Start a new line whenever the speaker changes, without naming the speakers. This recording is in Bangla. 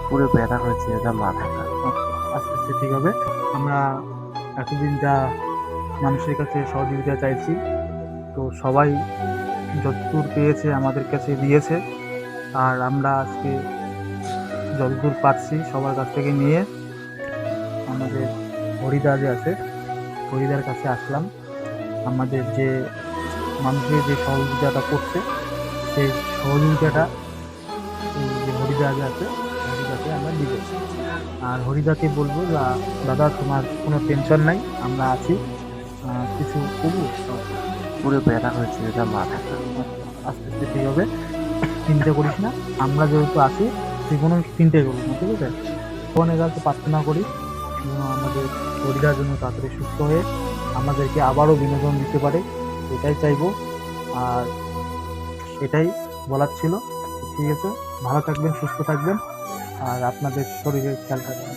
পুরো ব্যথা হয়েছে এটা মাথাটা।
আস্তে আস্তে ঠিক হবে। আমরা এতদিন যা মানুষের কাছে সহযোগিতা চাইছি, তো সবাই যতদূর পেয়েছে আমাদের কাছে দিয়েছে। আর আমরা আজকে যতদূর পারছি সবার কাছ থেকে নিয়ে আমাদের হরিদা যে আছে, হরিদার কাছে আসলাম। আমাদের যে মানুষের যে সহযোগিতাটা করছে, সেই সহযোগিতাটা এই যে হরিদা যে আছে, হরিদাকে আমরা দিব। আর হরিদাকে বলবো যে দাদা তোমার কোনো টেনশন নাই, আমরা আছি, কিছু করবো।
পুরো ব্যথা হয়েছে এটা মাথাটা।
আস্তে আস্তে ঠিক হবে, চিন্তা করিস না। আমরা যেহেতু আছি, তুই কোনো চিন্তাই করিস না, ঠিক আছে? ভগবানের কাছে প্রার্থনা করি যেন আমাদের হরিদার জন্য তাড়াতাড়ি সুস্থ হয়ে আমাদেরকে আবারও বিনোদন দিতে পারে, এটাই চাইবো। আর এটাই বলার ছিল। ঠিক আছে, ভালো থাকবেন, সুস্থ থাকবেন, আর আপনাদের শরীরের খেয়াল রাখবেন।